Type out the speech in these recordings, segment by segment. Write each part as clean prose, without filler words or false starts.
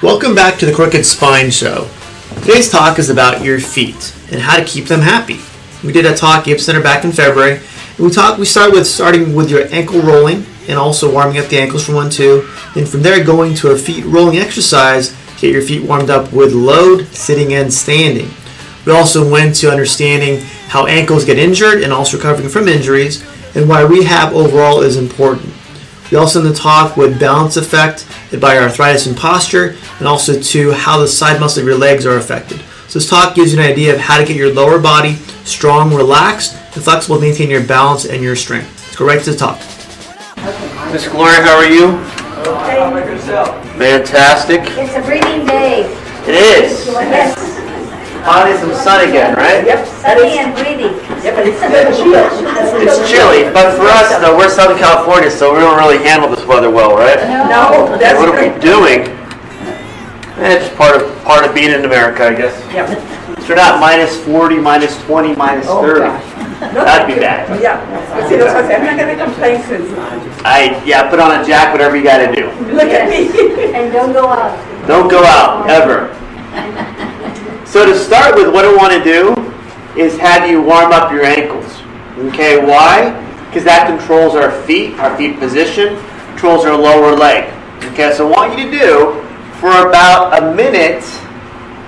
Welcome back to the Crooked Spine Show. Today's talk is about your feet and how to keep them happy. We did a talk at Ape Center back in February. We starting with your ankle rolling and also warming up the ankles for 1-2. Then from there going to a feet rolling exercise, get your feet warmed up with load, sitting and standing. We also went to understanding how ankles get injured and also recovering from injuries and why rehab overall is important. We also in the talk with balance effect by arthritis and posture, and also to how the side muscle of your legs are affected. So this talk gives you an idea of how to get your lower body strong, relaxed, and flexible to maintain your balance and your strength. Let's go right to the talk. Miss Gloria, how are you? Okay. How about yourself? Fantastic. It's a breathing day. It is. Yes. Finally some sun again, right? Yep. Sunny and breezy. Yep, but it's chilly. It's chilly, but for us, though, we're Southern California, so we don't really handle this weather well, right? No, that's What are we doing? It's part of being in America, I guess. Yep. So we're not minus 40, minus 20, minus 30. That'd be bad. Yeah. But see, that's what I say. I'm not going to complain since. Put on a jacket, whatever you got to do. Look at me. And don't go out. Don't go out, ever. So to start with, what I want to do is have you warm up your ankles. Okay, why? Because that controls our feet position, controls our lower leg. Okay, so what I want you to do for about a minute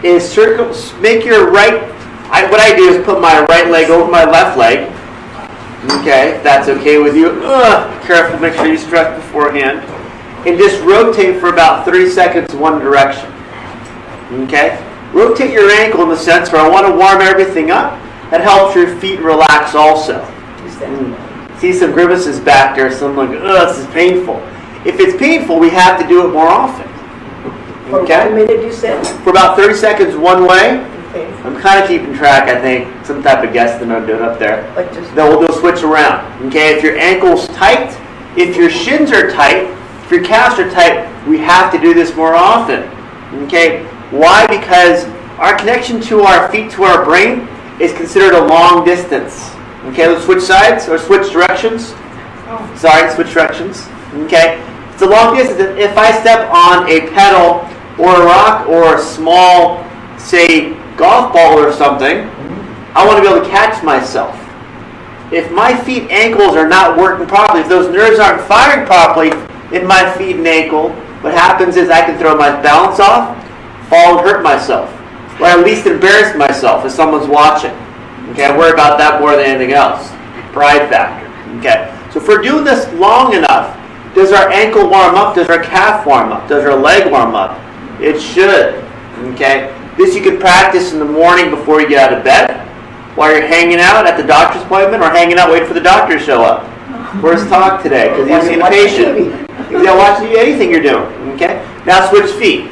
is make your what I do is put my right leg over my left leg. Okay, if that's okay with you. Careful, make sure you stretch beforehand. And just rotate for about 30 seconds one direction. Okay? Rotate your ankle in the sense where I want to warm everything up. That helps your feet relax also. See some grimaces back there, so I'm like, this is painful. If it's painful, we have to do it more often. Okay? For 1 minute, you said? For about 30 seconds one way. Okay. I'm kind of keeping track, I think. Some type of guess that I'm doing up there. Like just... Then we'll switch around. Okay, if your ankle's tight, if your shins are tight, if your calves are tight, we have to do this more often. Okay? Why? Because our connection to our feet to our brain is considered a long distance. Okay, let's switch sides or switch directions. Switch directions. Okay, it's a long distance. If I step on a pedal or a rock or a small, say, golf ball or something, I want to be able to catch myself. If my feet ankles are not working properly, if those nerves aren't firing properly in my feet and ankle, what happens is I can throw my balance off, fall and hurt myself, or at least embarrass myself if someone's watching. Okay, I worry about that more than anything else. Pride factor. Okay, so if we're doing this long enough, does our ankle warm up? Does our calf warm up? Does our leg warm up? It should. Okay, this you can practice in the morning before you get out of bed, while you're hanging out at the doctor's appointment, or hanging out waiting for the doctor to show up. First talk today, because he's seeing a patient. He'll watch anything you're doing. Okay, now switch feet.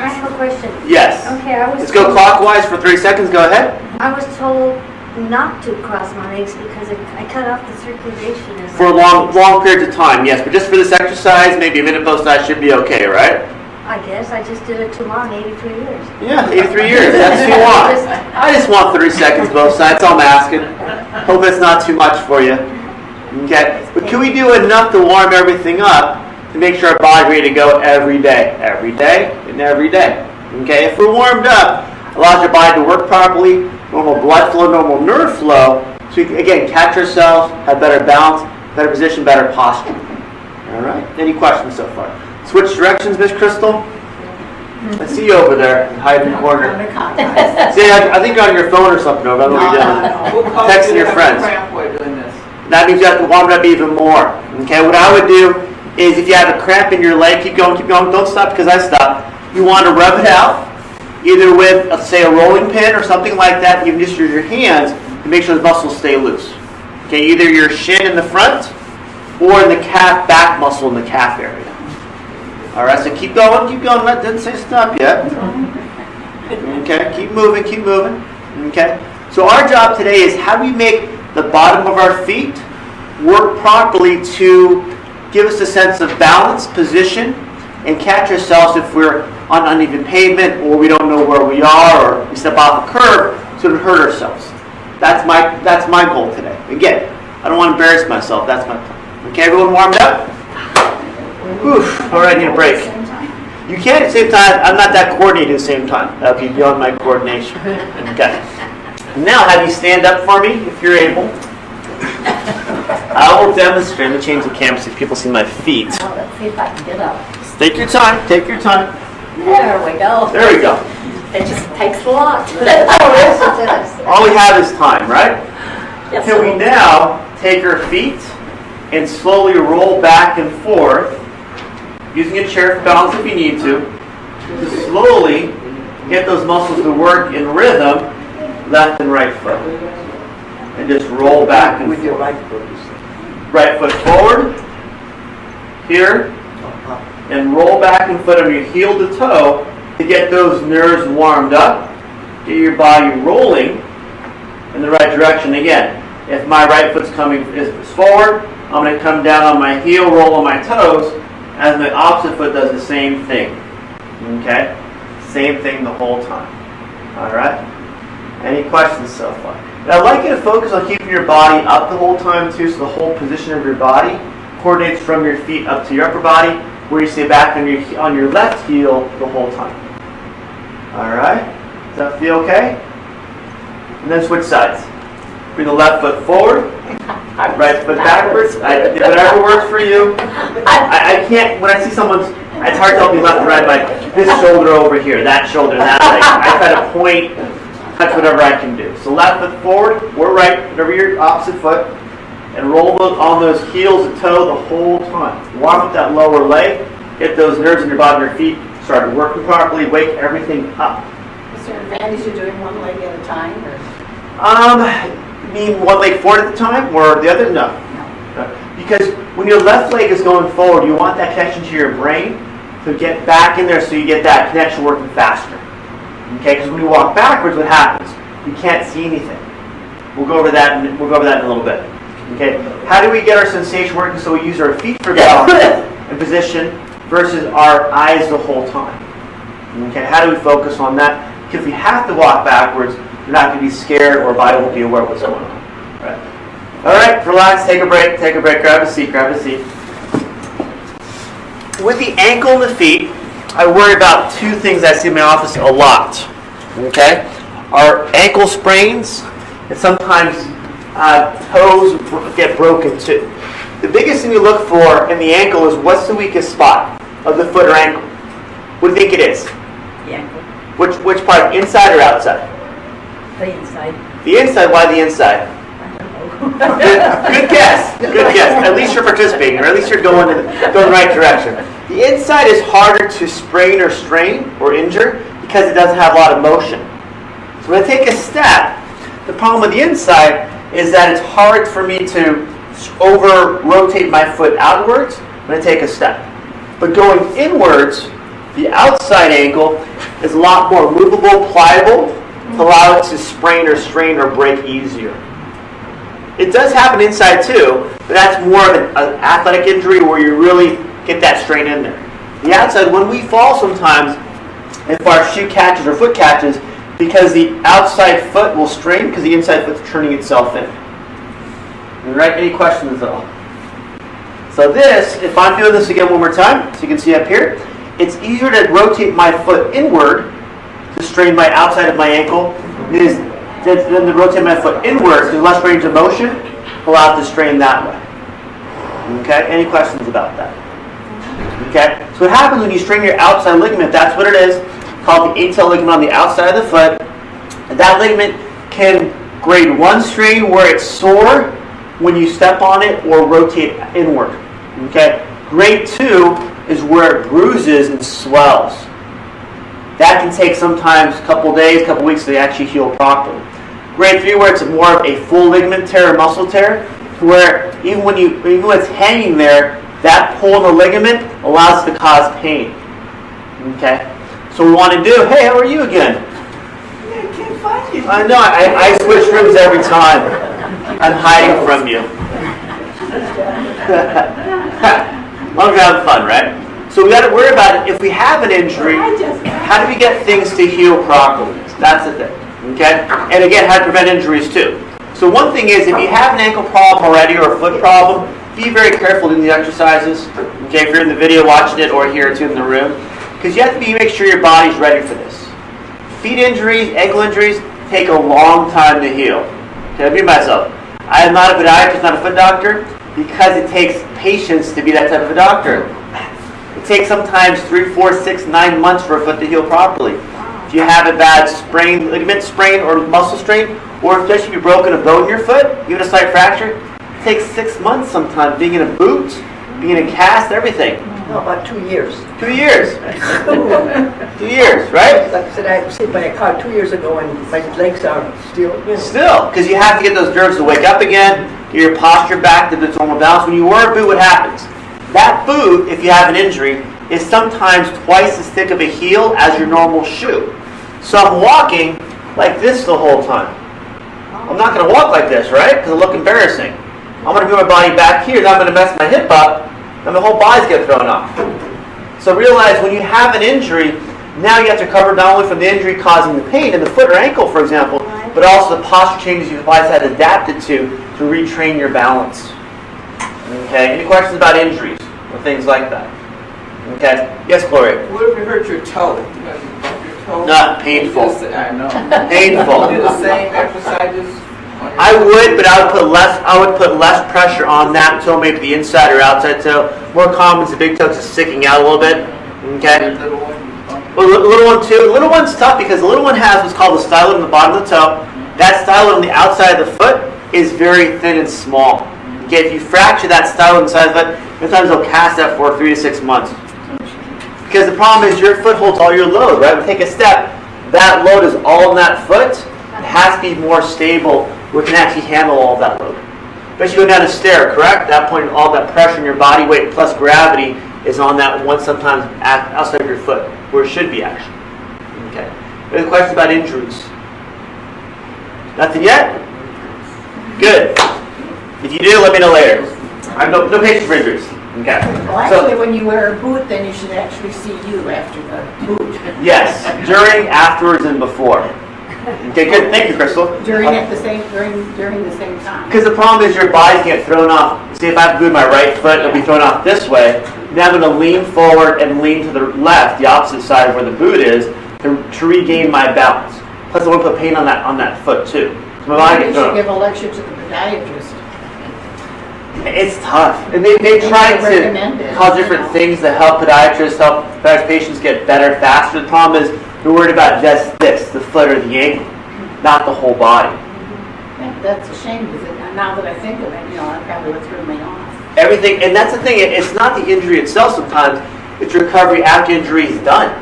I have a question. Yes. Okay, Let's go clockwise for 3 seconds. Go ahead. I was told not to cross my legs because I cut off the circulation. For long periods of time, yes. But just for this exercise, maybe a minute both sides should be okay, right? I guess I just did it too long, 83 years. Yeah, 83 years. That's too long. I just want 30 seconds both sides. That's all I'm asking. Hope it's not too much for you. Okay. But can we do enough to warm everything up to make sure our body's ready to go every day? Every day and every day. Okay. If we're warmed up, it allows your body to work properly, normal blood flow, normal nerve flow. So we can, again, catch ourselves, have better balance, better position, better posture. All right. Any questions so far? Switch directions, Miss Crystal. I see you over there, hide in the corner. See, I think you're on your phone or something. I don't know what you're doing. Texting your friends. That means you have to warm it up even more. Okay, what I would do is if you have a cramp in your leg, keep going, don't stop because I stopped. You want to rub it out, either with, let's say, a rolling pin or something like that. You can just use your hands to make sure the muscles stay loose. Okay, either your shin in the front or in the calf back muscle in the calf area. All right, so keep going. That didn't say stop yet. Okay, keep moving. Okay, so our job today is how do we make the bottom of our feet work properly to give us a sense of balance, position, and catch ourselves if we're on uneven pavement or we don't know where we are or we step off a curb so we don't hurt ourselves. That's my goal today. Again, I don't want to embarrass myself. That's my plan. Okay, everyone warmed up? Whew. All right, I need a break. You can't at the same time. I'm not that coordinated at the same time. That would be beyond my coordination. Okay. Now have you stand up for me if you're able. I will demonstrate. Let me change the camera so people see my feet. Well, let's see if I can get up. Take your time. Take your time. There we go. There we go. It just takes a lot. All we have is time, right? Yes, Can we now take our feet and slowly roll back and forth, using a chair for balance if you need to slowly get those muscles to work in rhythm, left and right foot. And just roll back and With your forth. right foot. Right foot forward, here, and roll back and foot on your heel to toe to get those nerves warmed up, get your body rolling in the right direction. Again, if my right foot's coming is forward, I'm going to come down on my heel, roll on my toes, as my opposite foot does the same thing. Okay? Same thing the whole time. Alright? Any questions so far? And I'd like you to focus on keeping your body up the whole time too, so the whole position of your body coordinates from your feet up to your upper body, where you stay back on your left heel the whole time. Alright? Does that feel okay? And then switch sides. Bring the left foot forward, right foot backwards. Whatever works for you. I can't, when I see someone's, it's hard to tell me left and right, like this shoulder over here, that shoulder, that leg. I try to point, touch whatever I can do. So left foot forward, or right, whatever your opposite foot, and roll on those heels to toe the whole time. Warm up that lower leg, get those nerves in your bottom of your feet started working properly, wake everything up. Is there an advantage to doing one leg at a time? Or? You mean one leg forward at the time, or the other? No. Because when your left leg is going forward, you want that connection to your brain to get back in there so you get that connection working faster. Okay, because when you walk backwards, what happens? You can't see anything. We'll go over that in a little bit. Okay, how do we get our sensation working so we use our feet for balance and position versus our eyes the whole time? Okay, how do we focus on that? Because if we have to walk backwards, you're not going to be scared, or body won't be aware of what's going on. All right, relax, take a break, grab a seat. With the ankle and the feet, I worry about two things I see in my office a lot. Okay, our ankle sprains, and sometimes toes get broken too. The biggest thing you look for in the ankle is what's the weakest spot of the foot or ankle. What do you think it is? The ankle. Which part, inside or outside? The inside. The inside. Why the inside? I don't know. Good guess. Good guess. At least you're participating, or at least you're going in the right direction. The inside is harder to sprain or strain or injure because it doesn't have a lot of motion. So when I take a step, the problem with the inside is that it's hard for me to over-rotate my foot outwards when I take a step. But going inwards, the outside ankle is a lot more movable, pliable, to allow it to sprain or strain or break easier. It does happen inside too, but that's more of an athletic injury where you really get that strain in there. The outside, when we fall sometimes, if our shoe catches or foot catches, because the outside foot will strain because the inside foot's turning itself in. All right, any questions at all? So this, if I'm doing this again one more time, so you can see up here, it's easier to rotate my foot inward to strain my outside of my ankle than to rotate my foot inwards. There's less range of motion, allow it to strain that way. Okay, any questions about that? Okay, so what happens when you strain your outside ligament, that's what it is, called the ATL ligament on the outside of the foot. And that ligament can grade 1 strain where it's sore when you step on it or rotate inward. Okay, grade 2 is where it bruises and swells. That can take sometimes a couple days, a couple weeks to actually heal properly. Grade 3 where it's more of a full ligament tear or muscle tear, where even when it's hanging there, that pull in the ligament allows it to cause pain. Okay? So we want to do, hey, how are you again? Yeah, I can't find you. I know, I switch rooms every time. I'm hiding from you. Long as having fun, right? So we got to worry about it. If we have an injury, how do we get things to heal properly? That's the thing. Okay? And again, how to prevent injuries too. So one thing is, if you have an ankle problem already or a foot problem, be very careful doing these exercises. Okay, if you're in the video watching it or here too in the room, because you have to make sure your body's ready for this. Feet injuries, ankle injuries take a long time to heal. Okay, I repeat myself. I am not a podiatrist, not a foot doctor, because it takes patience to be that type of a doctor. It takes sometimes 3, 4, 6, 9 months for a foot to heal properly. If you have a bad sprain, ligament sprain or muscle strain, or especially if you've broken a bone in your foot, even a slight fracture, it takes 6 months sometimes, being in a boot, being in a cast, everything. No, about 2 years. 2 years. 2 years, right? Like I said, I sit by a car 2 years ago and my legs are still, Still, because you have to get those nerves to wake up again, get your posture back to its normal balance. When you wear a boot, what happens? That boot, if you have an injury, is sometimes twice as thick of a heel as your normal shoe. So I'm walking like this the whole time. I'm not going to walk like this, right? Because it'll look embarrassing. I'm going to move my body back here, then I'm going to mess my hip up, and the whole body's get thrown off. So realize when you have an injury, now you have to recover not only from the injury causing the pain in the foot or ankle, for example, but also the posture changes your body's had adapted to retrain your balance. Okay, any questions about injuries or things like that? Okay, yes, Gloria? What if you hurt your toe? Your toe? Not painful. I know. Painful. Do the same exercises? I would, but I would put less pressure on that toe, maybe the inside or outside toe. More common is the big toe just sticking out a little bit. Okay. Well, the little one too. The little one's tough because the little one has what's called the stylet on the bottom of the toe. That stylet on the outside of the foot is very thin and small. Okay, if you fracture that stylet on the side of the foot, sometimes they'll cast that for 3 to 6 months. Because the problem is your foot holds all your load, right? We take a step, that load is all on that foot. It has to be more stable where it can actually handle all that load. But you go down a stair, correct? At that point, all that pressure in your body weight plus gravity is on that one sometimes outside of your foot, where it should be actually. Okay. Any questions about injuries? Nothing yet? Good. If you do, let me know later. I have no patience for injuries. Okay. Well, actually, when you wear a boot, then you should actually see you after the boot. Yes, during, afterwards, and before. Okay, good. Thank you, Crystal. During the same time. Because the problem is your body get thrown off. See, if I glue my right foot, it'll be thrown off this way. Now I'm going to lean forward and lean to the left, the opposite side of where the boot is, to regain my balance. Plus, I want to put pain on that foot too. So my body You gets thrown should off. give a lecture to the podiatrist. It's tough. And they try to call different things to help podiatrists, help podiatrist patients get better faster. The problem is they're worried about just this, the foot or the ankle, not the whole body. That's a shame because now that I think of it, I probably would throw me off. Everything, and that's the thing, it's not the injury itself sometimes, it's recovery after injury is done.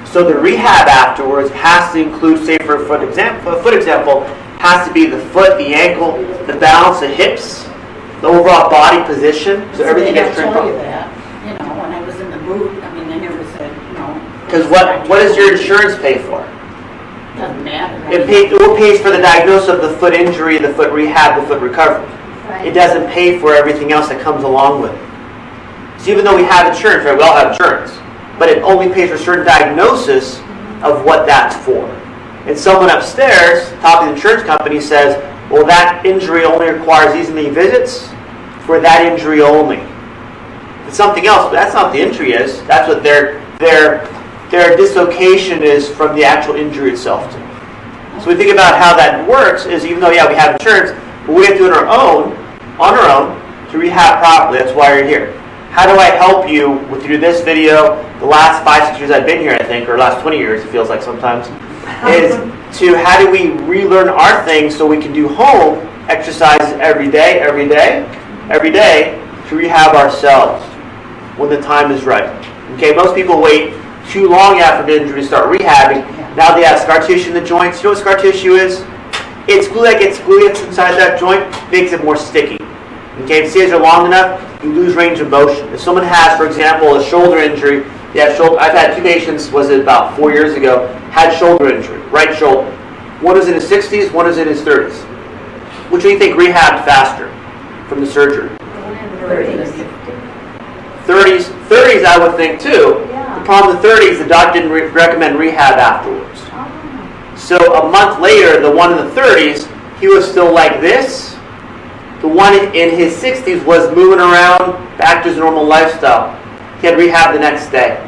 So the rehab afterwards has to include, say for a foot example, has to be the foot, the ankle, the balance, the hips, the overall body position, so everything gets trimmed tell you up. that, when I was in the boot, I mean, they never said, Because what does your insurance pay for? Doesn't matter. It pays for the diagnosis of the foot injury, the foot rehab, the foot recovery. Right. It doesn't pay for everything else that comes along with it. So even though we have insurance, right, we all have insurance, but it only pays for certain diagnosis of what that's for. And someone upstairs, top of the insurance company, says, well, that injury only requires these many visits for that injury only. It's something else, but that's not what the injury is. That's what their dislocation is from the actual injury itself. So we think about how that works is even though, we have insurance, but we have to do it on our own to rehab properly. That's why you're here. How do I help you with through this video? The last 5-6 years I've been here, I think, or last 20 years, it feels like sometimes, is to how do we relearn our things so we can do home exercises every day to rehab ourselves when the time is right. Okay, most people wait too long after the injury to start rehabbing. Now they have scar tissue in the joints. You know what scar tissue is? It's glue that gets glued inside that joint, makes it more sticky. Okay, if the stairs are long enough, you lose range of motion. If someone has, for example, a shoulder injury, I've had 2 patients, was it about 4 years ago, had shoulder injury, right shoulder. One is in his 60s, one is in his 30s. Which do you think rehabbed faster from the surgery? 30s, I would think too. The problem with 30s, the doctor didn't recommend rehab afterwards. So a month later, the one in the 30s, he was still like this, The one in his 60s was moving around back to his normal lifestyle. He had rehab the next day.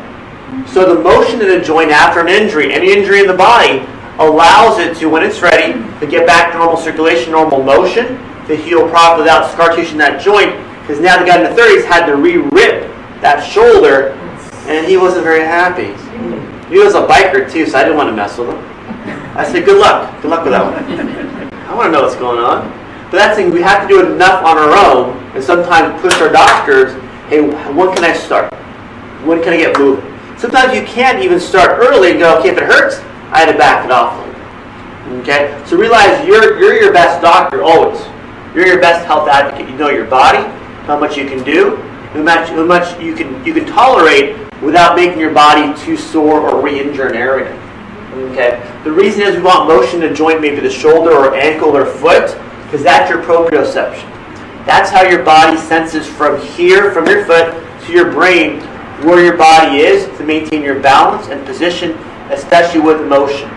So the motion in a joint after an injury, any injury in the body, allows it to, when it's ready, to get back to normal circulation, normal motion, to heal properly without scar tissue in that joint. Because now the guy in the 30s had to re-rip that shoulder, and he wasn't very happy. He was a biker too, so I didn't want to mess with him. I said, good luck with that one. I want to know what's going on. But that's the thing, we have to do enough on our own, and sometimes push our doctors, hey, when can I start? When can I get moving? Sometimes you can't even start early and go, okay, if it hurts, I had to back it off. Okay? So realize you're your best doctor always. You're your best health advocate. You know your body, how much you can do, how much you can tolerate without making your body too sore or re-injure an area. Okay? The reason is we want motion in a joint, maybe the shoulder or ankle or foot, because that's your proprioception. That's how your body senses from here, from your foot to your brain, where your body is to maintain your balance and position, especially with motion.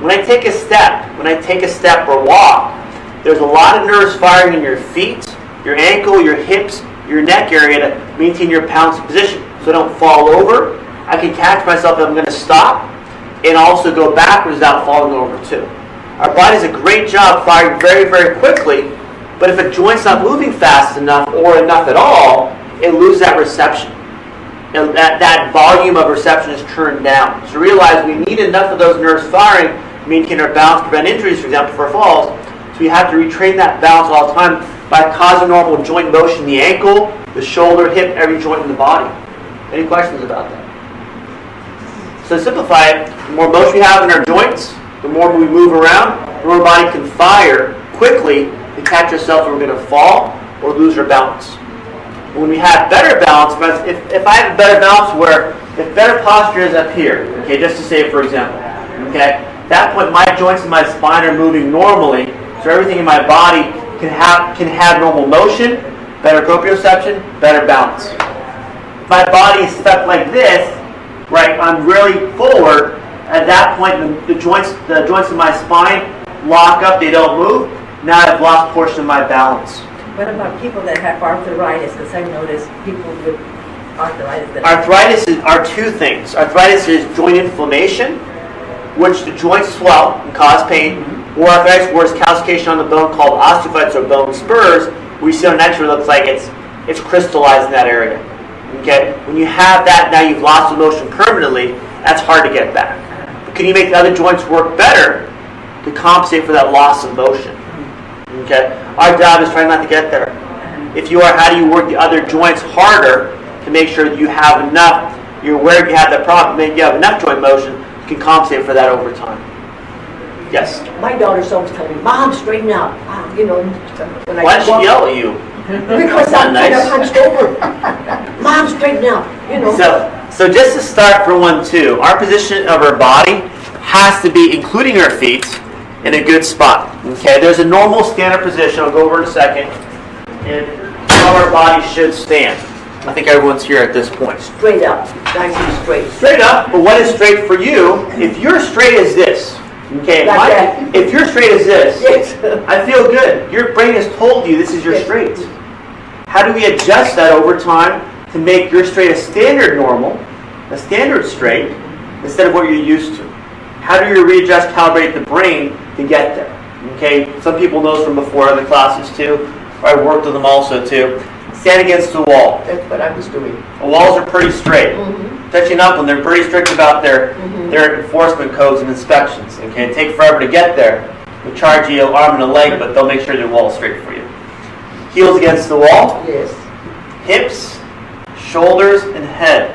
When I take a step or walk, there's a lot of nerves firing in your feet, your ankle, your hips, your neck area to maintain your balance position so I don't fall over. I can catch myself if I'm going to stop and also go backwards without falling over too. Our body does a great job firing very, very quickly, but if a joint's not moving fast enough or enough at all, it loses that reception. And that volume of reception is turned down. So realize we need enough of those nerves firing to maintain our balance, prevent injuries, for example, for falls. So we have to retrain that balance all the time by causing normal joint motion in the ankle, the shoulder, hip, every joint in the body. Any questions about that? So to simplify it, the more motion we have in our joints, the more we move around, the more our body can fire quickly to catch ourselves when we're going to fall or lose our balance. When we have better balance, if I have a better balance where, if better posture is up here, okay, just to say for example, okay, at that point my joints and my spine are moving normally, so everything in my body can have normal motion, better proprioception, better balance. If my body is stuck like this, right, I'm really forward, at that point the joints in my spine lock up, they don't move, now I've lost portion of my balance. What about people that have arthritis? Because I noticed people with arthritis. Arthritis are two things. Arthritis is joint inflammation, which the joints swell and cause pain, or arthritis where it's calcification on the bone called osteophytes or bone spurs. We see on an X-ray looks like it's crystallized in that area. Okay, when you have that, now you've lost the motion permanently. That's hard to get back. But can you make the other joints work better to compensate for that loss of motion? Okay, our job is trying not to get there. If you are, how do you work the other joints harder to make sure that you have enough? You're aware you have that problem. Maybe you have enough joint motion. You can compensate for that over time. Yes. My daughter's always telling me, "Mom, straighten up." You know, when Why did she yell at you? Because I'm kind of hunched over. Mom, straighten up. You know. So just to start for 1-2, our position of our body has to be, including our feet, in a good spot. Okay, there's a normal standard position. I'll go over in a second. And how our body should stand. I think everyone's here at this point. Straight up, nice and straight. Straight up, but what is straight for you? If you're straight as this, okay, if you're straight as this, Yes. I feel good. Your brain has told you this is your straight. How do we adjust that over time to make your straight a standard normal, a standard straight, instead of what you're used to? How do you readjust, calibrate the brain to get there? Okay, some people know this from before other classes too, or I worked with them also too. Stand against the wall. That's what I was doing. The walls are pretty straight. Touching up when they're pretty strict about their enforcement codes and inspections. Okay, it take forever to get there. They'll charge you an arm and a leg, but they'll make sure the wall's straight for you. Heels against the wall. Yes. Hips, shoulders, and head.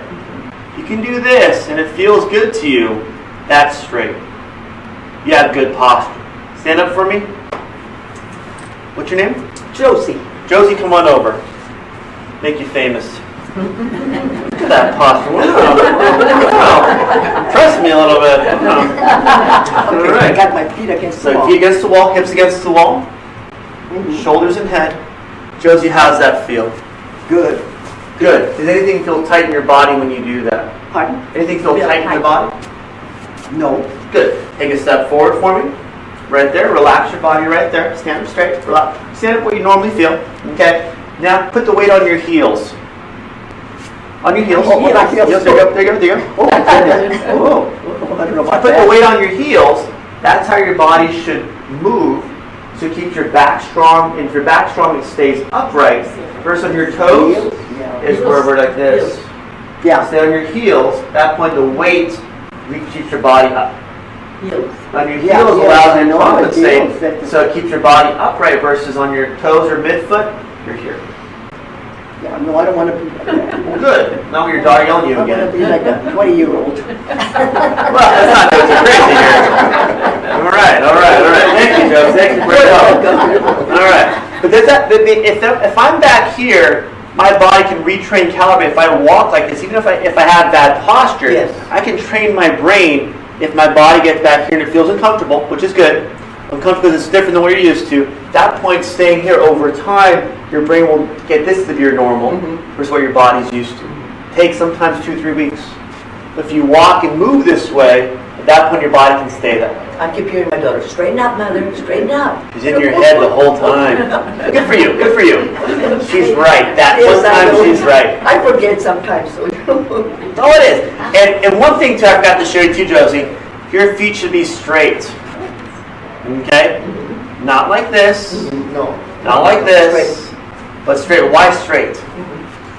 You can do this, and it feels good to you. That's straight. You have good posture. Stand up for me. What's your name? Josie. Josie, come on over. Make you famous. Look at that posture. Wow. Trust me a little bit. All Okay, right. I got my feet against the So wall. feet against the wall, hips against the wall, shoulders and head. Josie, how's that feel? Good. Good. Does anything feel tight in your body when you do that? Pardon? Anything feel Feel tight in your tight. body? No. Good. Take a step forward for me. right there. Relax your body right there. Stand up straight. Relax. Stand up where you normally feel. Okay. Now put the weight on your heels. On your heels. Heels. Heels. There you go. Oh, I don't know about put the that. weight on your heels. That's how your body should move. So it keeps your back strong. And if your back's strong, it stays upright. Versus on your toes is where we're like this. Yeah. Stay on your heels. At that point, the weight keeps your body up. Heels. On your Yeah, heels yeah, allows I you to know, compensate, the heels, so it keeps your body upright. Versus on your toes or midfoot, you're here. Yeah, no, I don't want to be like that. Well, good. Now your dog yelling at you I want to again. be like a 20-year-old. Well, that's not too crazy here. All right. Thank you, Joe. Thank you for your help. All right. But if I'm back here, my body can retrain, calibrate. If I walk like this, even if I have bad posture, Yes. I can train my brain. If my body gets back here and it feels uncomfortable, which is good, uncomfortable because it's different than what you're used to. At that point, staying here over time, your brain will get this to be your normal versus what your body's used to. Takes sometimes 2-3 weeks. If you walk and move this way, at that point your body can stay that way. I keep hearing my daughter, straighten up, mother, straighten up. She's in your head the whole time. Good for you. She's right. One time she's right. I forget sometimes, so. Oh, it is. And one thing too, I forgot to show you too, Josie. Your feet should be straight. Okay? Not like this. No. Not like this. But straight. Why straight?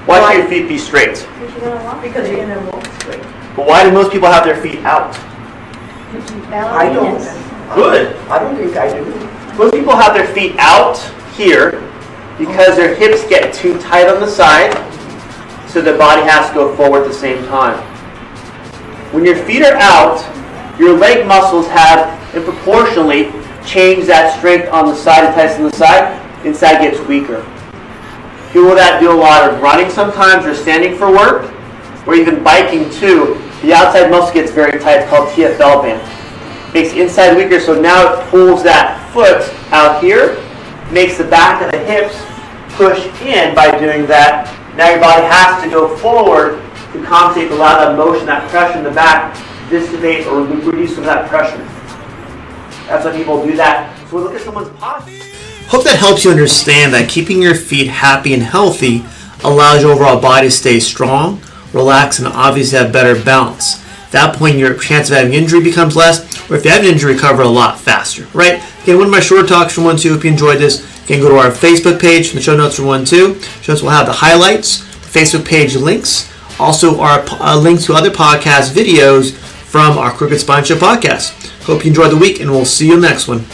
Why should your feet be straight? Because you're gonna walk. Because you're gonna walk straight. But why do most people have their feet out? I don't. Good. I don't think I do. Most people have their feet out here because their hips get too tight on the side, so the body has to go forward at the same time. When your feet are out, your leg muscles have, and proportionally, changed that strength on the side and tightness on the side. Inside gets weaker. People that do a lot of running sometimes or standing for work, or even biking too, the outside muscle gets very tight. It's called TFL band. Makes the inside weaker, so now it pulls that foot out here, makes the back of the hips push in by doing that. Now your body has to go forward to compensate, to allow that motion, that pressure in the back to dissipate or reduce some of that pressure. That's why people do that. So we look at someone's posture. Hope that helps you understand that keeping your feet happy and healthy allows your overall body to stay strong, relax, and obviously have better balance. At that point, your chance of having injury becomes less, or if you have an injury, recover a lot faster, right? Again, one of my short talks from 1-2. If you enjoyed this, you can go to our Facebook page from the show notes from 1-2. Show notes will have the highlights, the Facebook page links, also our links to other podcast videos from our Crooked Spine Show podcast. Hope you enjoyed the week, and we'll see you in the next one.